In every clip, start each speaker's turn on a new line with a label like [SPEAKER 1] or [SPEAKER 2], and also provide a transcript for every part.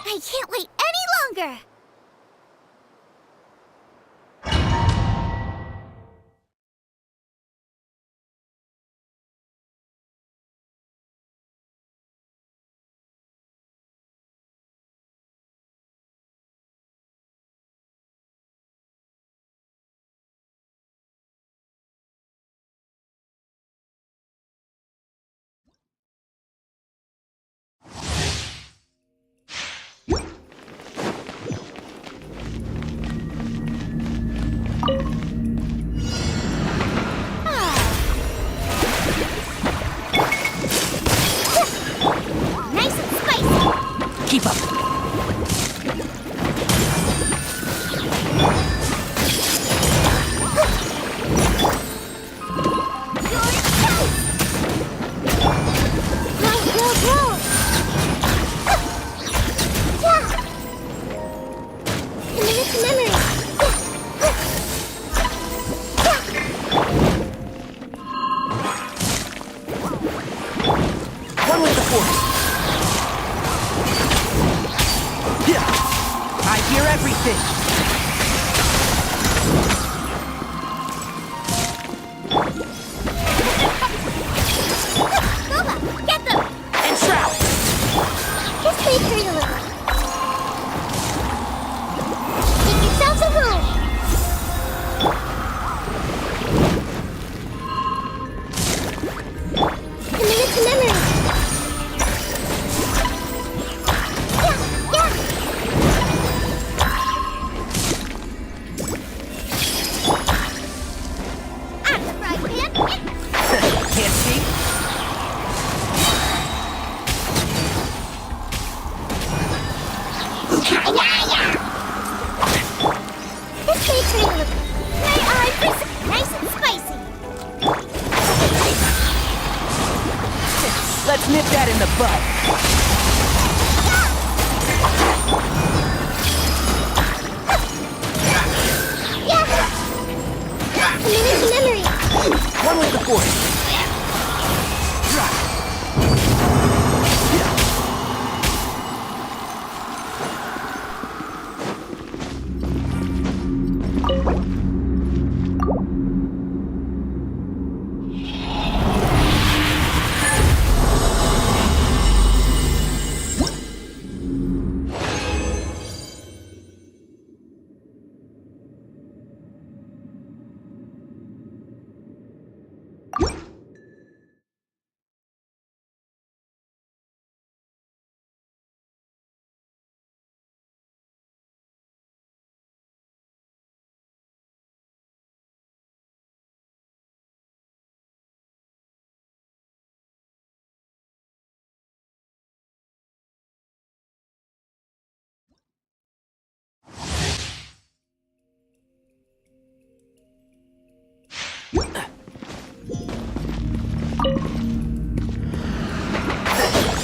[SPEAKER 1] I can't wait any longer! Nice and spicy!
[SPEAKER 2] Keep up. One with the force. Yeah. I hear everything.
[SPEAKER 1] Boba, get them!
[SPEAKER 2] And shroud.
[SPEAKER 1] Just wait for you. Make yourselves a room. Commit it to memory. I'm the frying pan.
[SPEAKER 2] Can't see.
[SPEAKER 1] This way for you. My eyes are nice and spicy.
[SPEAKER 2] Let's nip that in the bud.
[SPEAKER 1] Commit it to memory.
[SPEAKER 2] One with the force.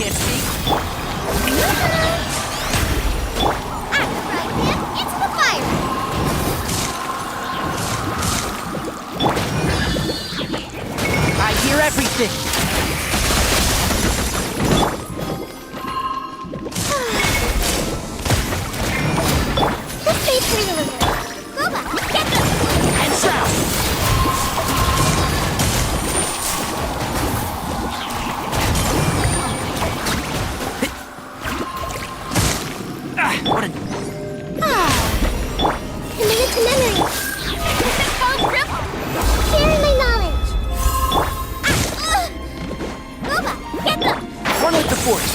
[SPEAKER 2] Can't see.
[SPEAKER 1] I'm the frying pan. Into the fire.
[SPEAKER 2] I hear everything.
[SPEAKER 1] Just wait for you. Boba, get them!
[SPEAKER 2] And shroud. What a...
[SPEAKER 1] Commit it to memory. Sharing my knowledge. Boba, get them!
[SPEAKER 2] One with the force.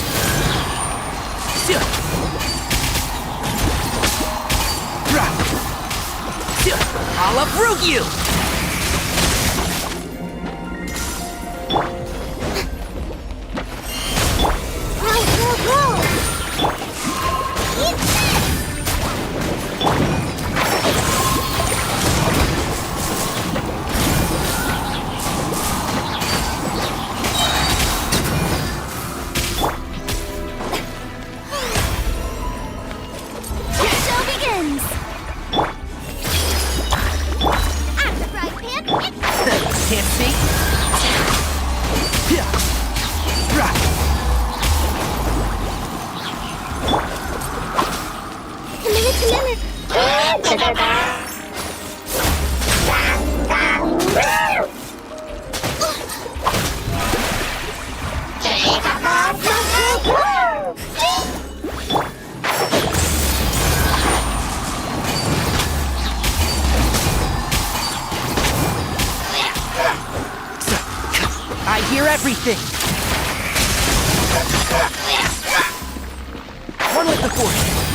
[SPEAKER 2] I'll uproot you!
[SPEAKER 1] Roll! Eat this! The show begins! I'm the
[SPEAKER 2] everything! One with the force!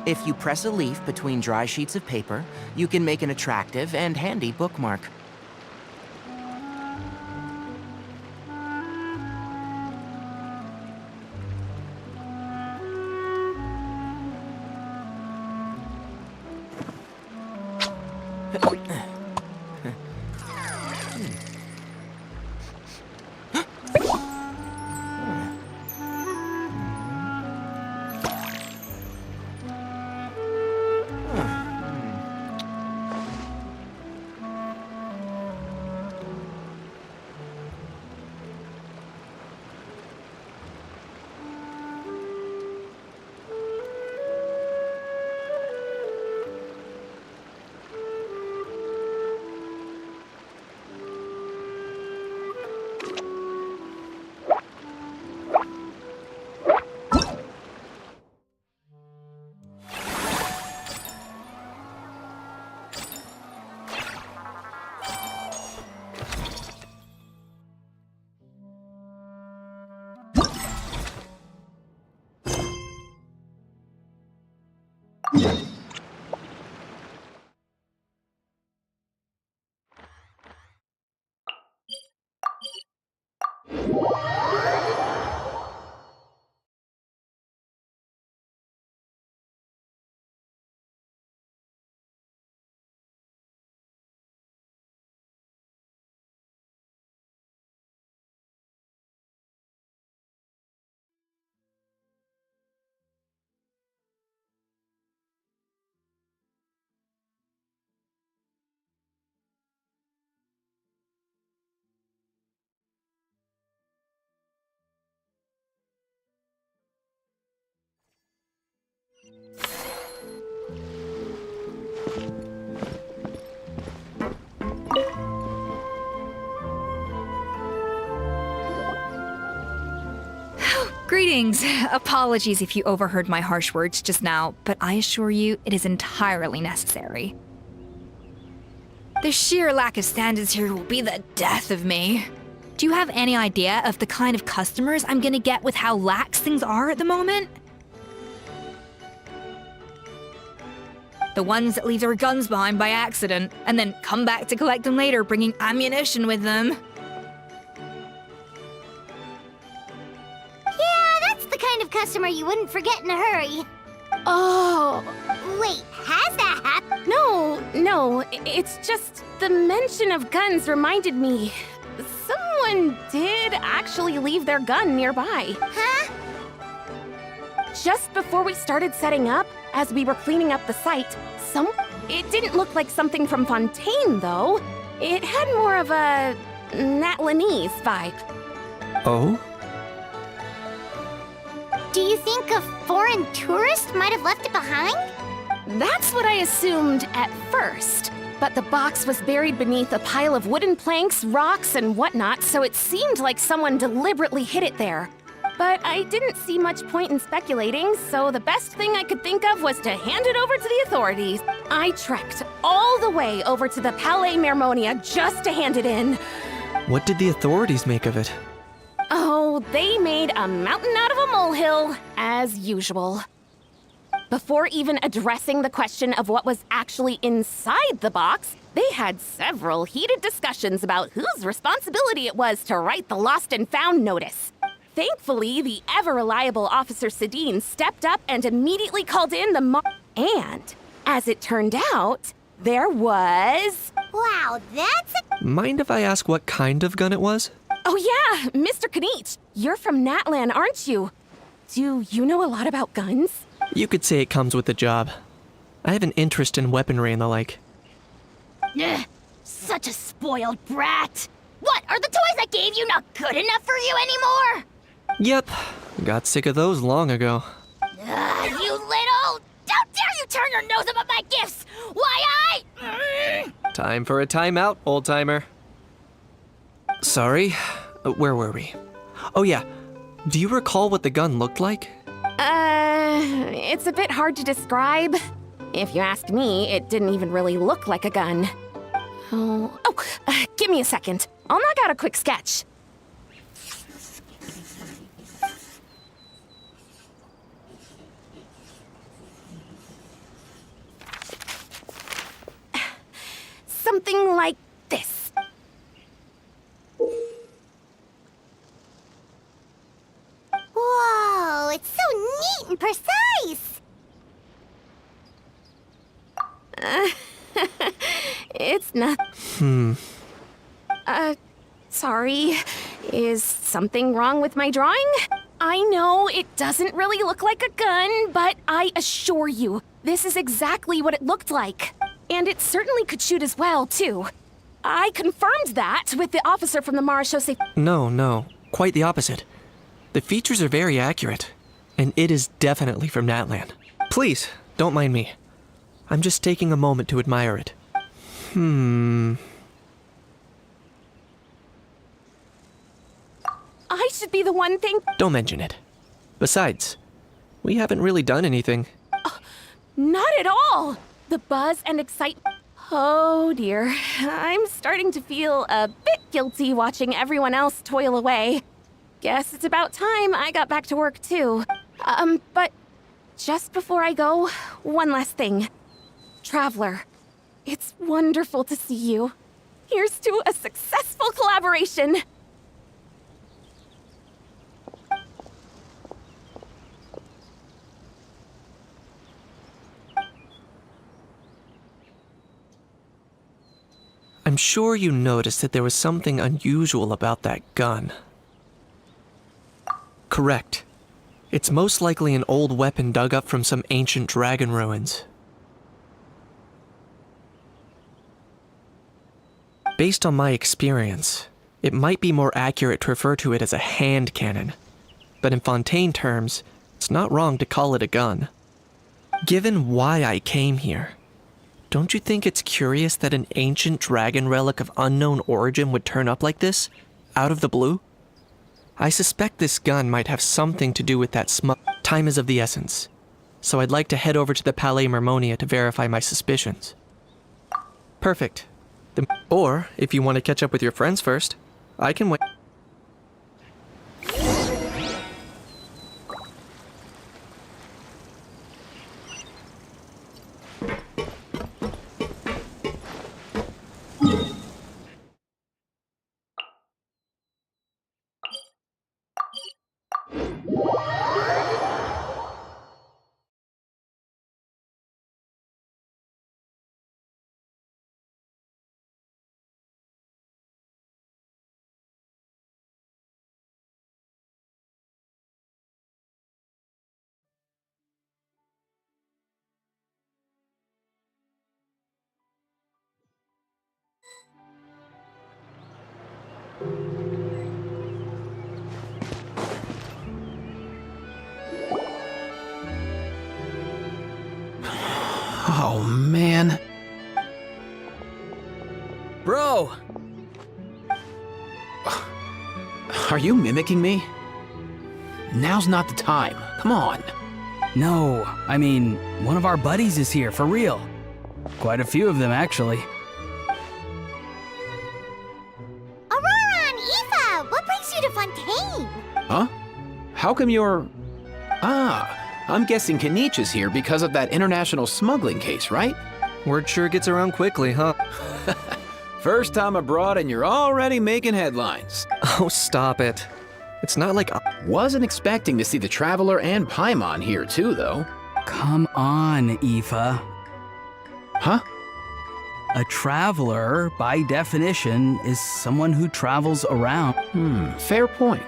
[SPEAKER 2] If you press a leaf between dry sheets of paper, you can make an attractive and handy bookmark.
[SPEAKER 3] Greetings. Apologies if you overheard my harsh words just now, but I assure you it is entirely necessary. The sheer lack of standards here will be the death of me. Do you have any idea of the kind of customers I'm gonna get with how lax things are at the moment? The ones that leave their guns behind by accident, and then come back to collect them later bringing ammunition with them.
[SPEAKER 1] Kind of customer you wouldn't forget in a hurry.
[SPEAKER 4] Oh.
[SPEAKER 1] Wait, has that happened?
[SPEAKER 4] No, it's just the mention of guns reminded me. someone did actually leave their gun nearby.
[SPEAKER 1] Huh?
[SPEAKER 4] Just before we started setting up, as we were cleaning up the site, it didn't look like something from Fontaine, though. It had more of a Natlanese vibe.
[SPEAKER 5] Oh?
[SPEAKER 1] Do you think a foreign tourist might have left it behind?
[SPEAKER 4] That's what I assumed at first. But the box was buried beneath a pile of wooden planks, rocks, and whatnot, so it seemed like someone deliberately hid it there. But I didn't see much point in speculating, so the best thing I could think of was to hand it over to the authorities. I trekked all the way over to the Palais Mermonia just to hand it in.
[SPEAKER 5] What did the authorities make of it?
[SPEAKER 4] Oh, they made a mountain out of a molehill, as usual. Before even addressing the question of what was actually inside the box, they had several heated discussions about whose responsibility it was to write the lost and found notice. Thankfully, the ever-reliable Officer Sedine stepped up and immediately called in the And, as it turned out, there was...
[SPEAKER 1] Wow, that's a...
[SPEAKER 5] Mind if I ask what kind of gun it was?
[SPEAKER 4] Oh yeah, Mr. Kanich, you're from Natlan, aren't you? Do you know a lot about guns?
[SPEAKER 5] You could say it comes with the job. I have an interest in weaponry and the like.
[SPEAKER 1] Ugh, such a spoiled brat. What, are the toys I gave you not good enough for you anymore?
[SPEAKER 5] Yep, got sick of those long ago.
[SPEAKER 1] You little... Don't dare you turn your nose up at my gifts! Why
[SPEAKER 5] Time for a timeout, old-timer. Sorry, where were we? Oh yeah, do you recall what the gun looked like?
[SPEAKER 4] It's a bit hard to describe. If you ask me, it didn't even really look like a gun. Give me a second. I'll knock out a quick sketch. Something like this.
[SPEAKER 1] Whoa, it's so neat and precise!
[SPEAKER 4] It's not... Sorry. Is something wrong with my drawing? I know it doesn't really look like a gun, but I assure you, this is exactly what it looked like. And it certainly could shoot as well, too. I confirmed that with the officer from the Marechaussee.
[SPEAKER 5] No, quite the opposite. The features are very accurate, and it is definitely from Natlan. Please, don't mind me. I'm just taking a moment to admire it.
[SPEAKER 4] I should be the one thing...
[SPEAKER 5] Don't mention it. Besides, we haven't really done anything.
[SPEAKER 4] Not at all! The buzz and excitement... Oh dear, I'm starting to feel a bit guilty watching everyone else toil away. Guess it's about time I got back to work too. But just before I go, one last thing. Traveler, it's wonderful to see you. Here's to a successful collaboration!
[SPEAKER 5] I'm sure you noticed that there was something unusual about that gun. Correct. It's most likely an old weapon dug up from some ancient dragon ruins. Based on my experience, it might be more accurate to refer to it as a hand cannon, but in Fontaine terms, it's not wrong to call it a gun. Given why I came here, don't you think it's curious that an ancient dragon relic of unknown origin would turn up like this, out of the blue? I suspect this gun might have something to do with that Time is of the essence, so I'd like to head over to the Palais Mermonia to verify my suspicions. Perfect. Or, if you want to catch up with your friends first, I can wait.
[SPEAKER 6] Oh, man.
[SPEAKER 7] Bro!
[SPEAKER 6] Are you mimicking me? Now's not the time. Come on.
[SPEAKER 7] No, I mean, one of our buddies is here, for real. Quite a few of them, actually.
[SPEAKER 1] Aurora and Aoife, what brings you to Fontaine?
[SPEAKER 6] Huh? How come you're... Ah, I'm guessing Kanich is here because of that international smuggling case, right?
[SPEAKER 5] Word sure gets around quickly, huh?
[SPEAKER 6] First time abroad and you're already making headlines.
[SPEAKER 5] Oh, stop it. It's not like...
[SPEAKER 6] Wasn't expecting to see the Traveler and Paimon here too, though.
[SPEAKER 7] Come on, Aoife.
[SPEAKER 6] Huh?
[SPEAKER 7] A traveler, by definition, is someone who travels around.
[SPEAKER 6] Fair point.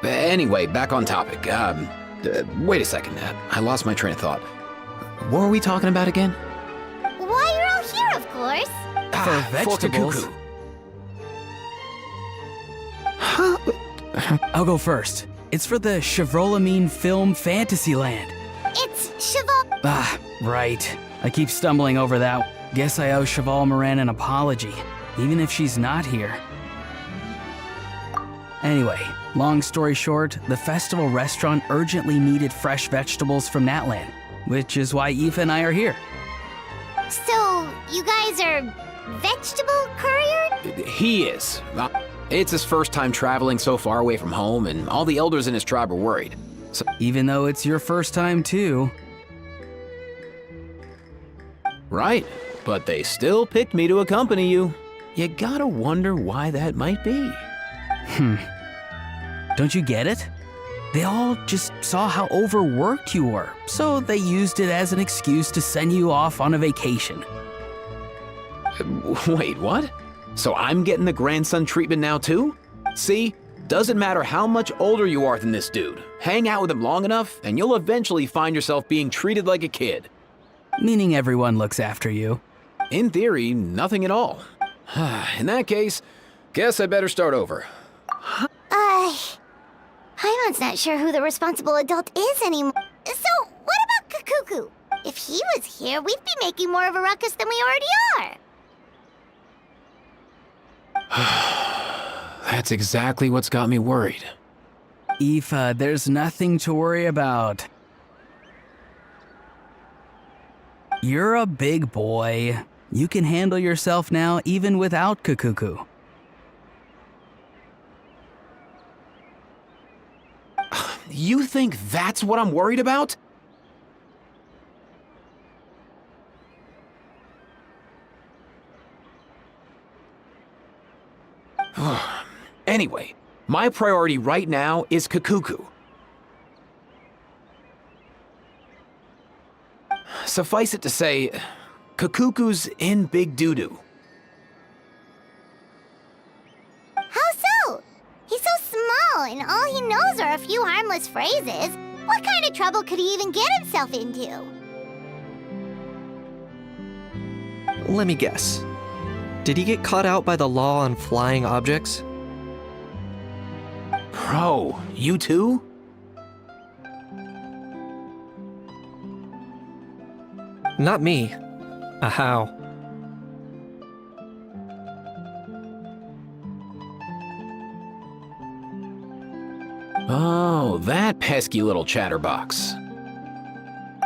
[SPEAKER 6] Anyway, back on topic. Wait a second. I lost my train of thought. What were we talking about again?
[SPEAKER 1] Why, you're all here, of course.
[SPEAKER 7] For vegetables.
[SPEAKER 6] Kakuku.
[SPEAKER 7] I'll go first. It's for the Chevrolamine Film Fantasyland.
[SPEAKER 1] It's Cheval.
[SPEAKER 7] Ah, right. I keep stumbling over that. Guess I owe Cheval Moran an apology, even if she's not here. Anyway, long story short, the festival restaurant urgently needed fresh vegetables from Natland, which is why Aoife and I are here.
[SPEAKER 1] So, you guys are vegetable courier?
[SPEAKER 6] He is. It's his first time traveling so far away from home, and all the elders in his tribe are worried. So,
[SPEAKER 7] Even though it's your first time too.
[SPEAKER 6] right, but they still picked me to accompany you. You gotta wonder why that might be.
[SPEAKER 7] Don't you get it? They all just saw how overworked you were, so they used it as an excuse to send you off on a vacation.
[SPEAKER 6] Wait, what? So I'm getting the grandson treatment now too? See? Doesn't matter how much older you are than this dude. Hang out with him long enough, and you'll eventually find yourself being treated like a kid.
[SPEAKER 7] Meaning everyone looks after you.
[SPEAKER 6] In theory, nothing at all. In that case, guess I better start over.
[SPEAKER 1] Paimon's not sure who the responsible adult is anymore. So, what about Kakuku? If he was here, we'd be making more of a ruckus than we already are.
[SPEAKER 6] That's exactly what's got me worried.
[SPEAKER 7] Aoife, there's nothing to worry about. You're a big boy. You can handle yourself now even without Kakuku.
[SPEAKER 6] You think that's what I'm worried about? Anyway, my priority right now is Kakuku. Suffice it to say, Kakuku's in big doo-doo.
[SPEAKER 1] How so? He's so small, and all he knows are a few harmless phrases. What kind of trouble could he even get himself into?
[SPEAKER 5] Let me guess. Did he get caught out by the law on flying objects?
[SPEAKER 6] Bro, you too?
[SPEAKER 5] Not me. How?
[SPEAKER 6] Oh, that pesky little chatterbox.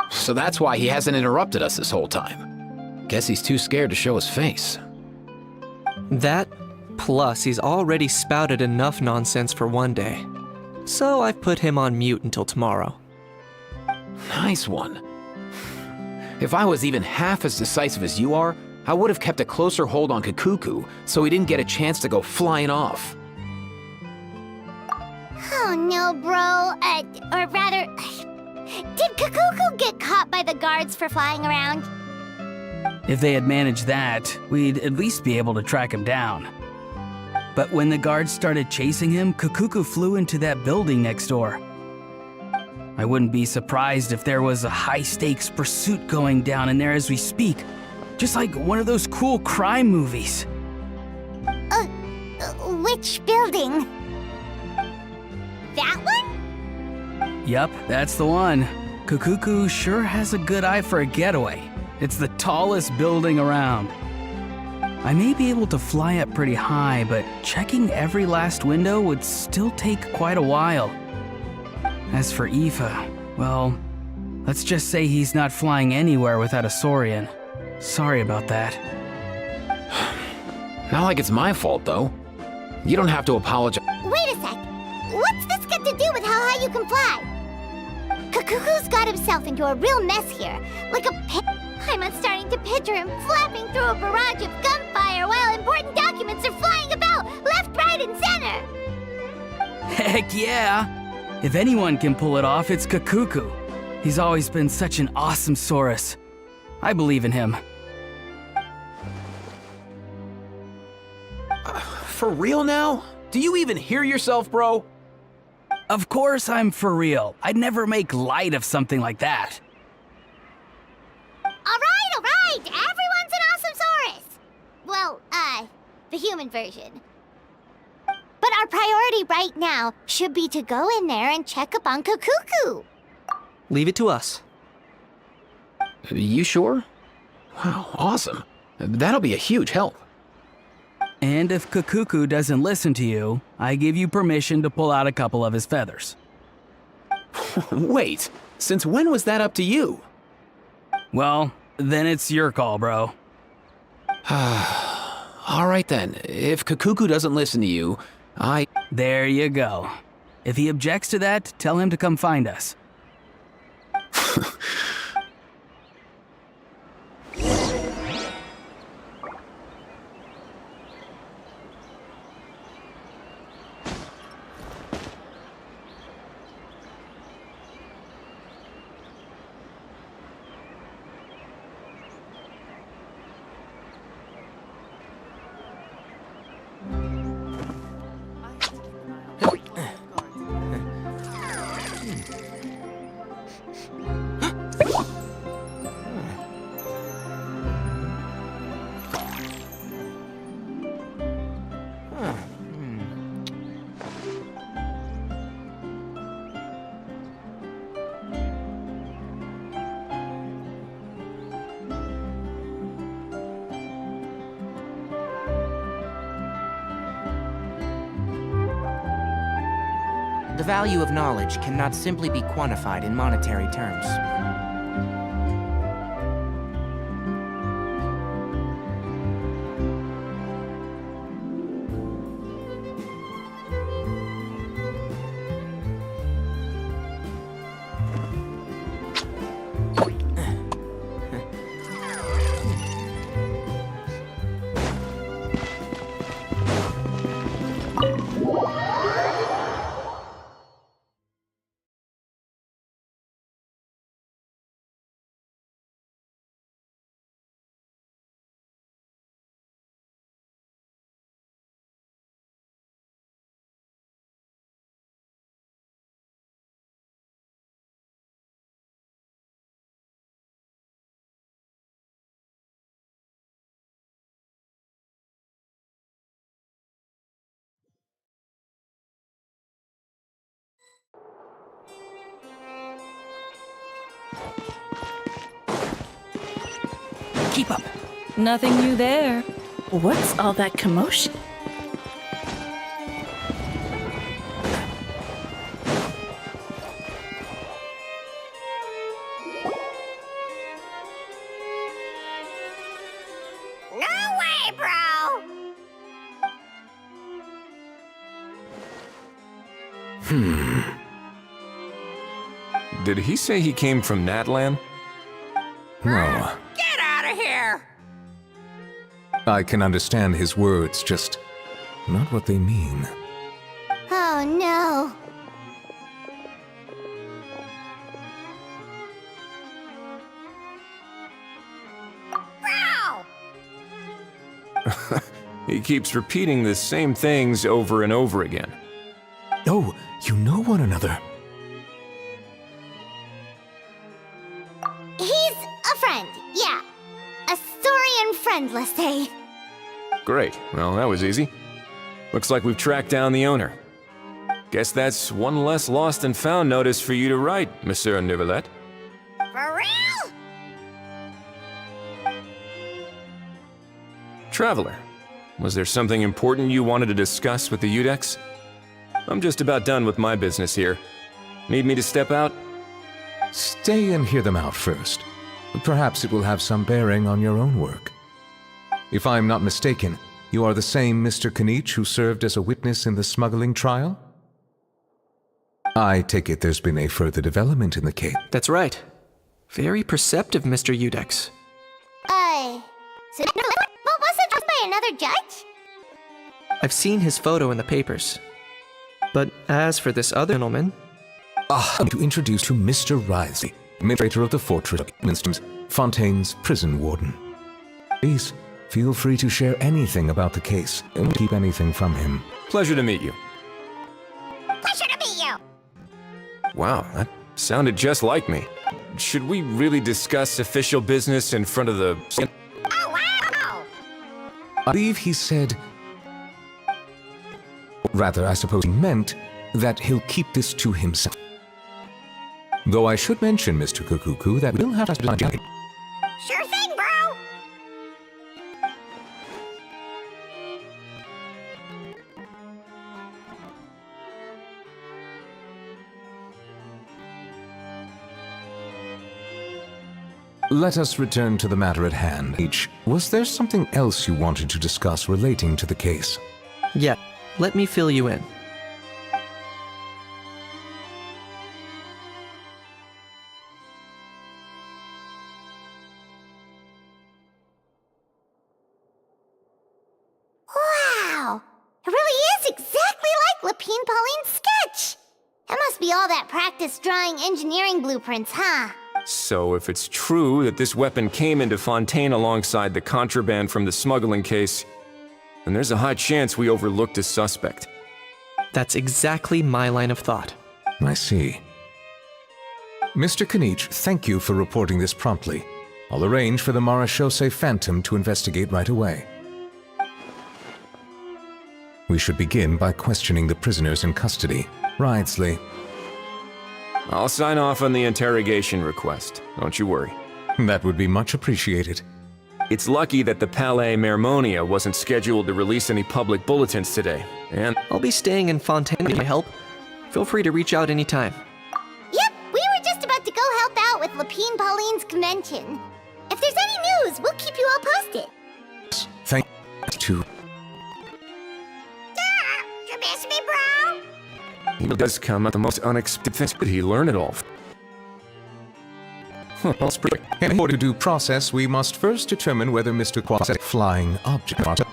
[SPEAKER 6] So that's why he hasn't interrupted us this whole time. Guess he's too scared to show his face.
[SPEAKER 5] That, plus he's already spouted enough nonsense for one day. So I've put him on mute until tomorrow.
[SPEAKER 6] Nice one. If I was even half as decisive as you are, I would have kept a closer hold on Kakuku so he didn't get a chance to go flying off.
[SPEAKER 1] Oh no, bro. Or rather, did Kakuku get caught by the guards for flying around?
[SPEAKER 7] If they had managed that, we'd at least be able to track him down. But when the guards started chasing him, Kakuku flew into that building next door. I wouldn't be surprised if there was a high-stakes pursuit going down in there as we speak. Just like one of those cool crime movies.
[SPEAKER 1] Which building? That one?
[SPEAKER 7] Yup, that's the one. Kukuku sure has a good eye for a getaway. It's the tallest building around. I may be able to fly up pretty high, but checking every last window would still take quite a while. As for Aoife, well, let's just say he's not flying anywhere without a Saurian. Sorry about that.
[SPEAKER 6] Not like it's my fault, though. You don't have to apologize.
[SPEAKER 1] Wait a sec. What's this got to do with how high you can fly? Kakuku's got himself into a real mess here. Like a pit. I'm starting to picture him flapping through a barrage of gunfire while important documents are flying about left, right, and center.
[SPEAKER 7] Heck yeah! If anyone can pull it off, it's Kakuku. He's always been such an awesome Saurus. I believe in him.
[SPEAKER 6] For real now? Do you even hear yourself, bro?
[SPEAKER 7] Of course I'm for real. I'd never make light of something like that.
[SPEAKER 1] All right. Everyone's an awesome Saurus. Well, the human version. But our priority right now should be to go in there and check up on Kakuku.
[SPEAKER 5] Leave it to us.
[SPEAKER 6] You sure? Wow, awesome. That'll be a huge help.
[SPEAKER 7] And if Kakuku doesn't listen to you, I give you permission to pull out a couple of his feathers.
[SPEAKER 6] Wait, since when was that up to you?
[SPEAKER 7] Well, then it's your call, bro.
[SPEAKER 6] All right then, if Kakuku doesn't listen to you,
[SPEAKER 7] There you go. If he objects to that, tell him to come find us.
[SPEAKER 2] The value of knowledge cannot simply be quantified in monetary terms.
[SPEAKER 7] Keep up.
[SPEAKER 8] Nothing new there. What's all that commotion?
[SPEAKER 1] No way, bro!
[SPEAKER 9] Did he say he came from Natlan? No.
[SPEAKER 10] Get out of here!
[SPEAKER 9] I can understand his words, just not what they mean.
[SPEAKER 1] Oh no. Bro!
[SPEAKER 9] He keeps repeating the same things over and over again.
[SPEAKER 11] Oh, you know one another.
[SPEAKER 1] He's a friend, yeah. A Saurian friend, let's say.
[SPEAKER 9] Great. Well, that was easy. Looks like we've tracked down the owner. Guess that's one less lost and found notice for you to write, Monsieur Neuvillette.
[SPEAKER 1] For real?
[SPEAKER 10] Traveler, was there something important you wanted to discuss with the Udex? I'm just about done with my business here. Need me to step out?
[SPEAKER 9] Stay and hear them out first. Perhaps it will have some bearing on your own work. If I am not mistaken, you are the same Mr. Kanich who served as a witness in the smuggling trial? I take it there's been a further development in the case.
[SPEAKER 5] That's right. Very perceptive, Mr. Udex.
[SPEAKER 1] So what was it by another judge?
[SPEAKER 5] I've seen his photo in the papers. But as for this other gentleman...
[SPEAKER 11] To introduce to Mr. Risley, administrator of the Fortress of Winston's, Fontaine's prison warden.
[SPEAKER 9] Please, feel free to share anything about the case, and keep anything from him.
[SPEAKER 10] Pleasure to meet you.
[SPEAKER 1] Pleasure to meet you.
[SPEAKER 10] Wow, that sounded just like me. Should we really discuss official business in front of the...
[SPEAKER 1] Oh, wow!
[SPEAKER 9] I believe he said... Rather, I suppose he meant that he'll keep this to himself. Though I should mention, Mr. Kukuku, that we'll have to...
[SPEAKER 1] Sure thing, bro!
[SPEAKER 9] Let us return to the matter at hand. Was there something else you wanted to discuss relating to the case?
[SPEAKER 5] Yeah, let me fill you in.
[SPEAKER 1] Wow! It really is exactly like Lapine Pauline's sketch! That must be all that practice drawing engineering blueprints, huh?
[SPEAKER 10] So if it's true that this weapon came into Fontaine alongside the contraband from the smuggling case, then there's a high chance we overlooked a suspect.
[SPEAKER 5] That's exactly my line of thought.
[SPEAKER 9] I see. Mr. Kanich, thank you for reporting this promptly. I'll arrange for the Marechaussee Phantom to investigate right away. We should begin by questioning the prisoners in custody. Ridesley.
[SPEAKER 10] I'll sign off on the interrogation request, don't you worry.
[SPEAKER 9] That would be much appreciated.
[SPEAKER 10] It's lucky that the Palais Mermonia wasn't scheduled to release any public bulletins today, and
[SPEAKER 5] I'll be staying in Fontaine with my help. Feel free to reach out anytime.
[SPEAKER 1] Yep, we were just about to go help out with Lapine Pauline's convention. If there's any news, we'll keep you all posted.
[SPEAKER 9] Thank you.
[SPEAKER 1] You miss me, bro?
[SPEAKER 10] he does come at the most unexpected things. Did he learn it all? That's pretty.
[SPEAKER 9] In order to do process, we must first determine whether Mr. Quas is a flying object.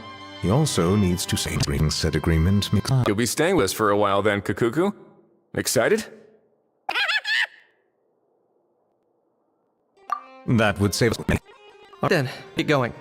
[SPEAKER 9] He also needs to say bring said agreement.
[SPEAKER 10] You'll be staying with us for a while then, Kakuku. Excited?
[SPEAKER 9] That would save us.
[SPEAKER 5] Then, get going.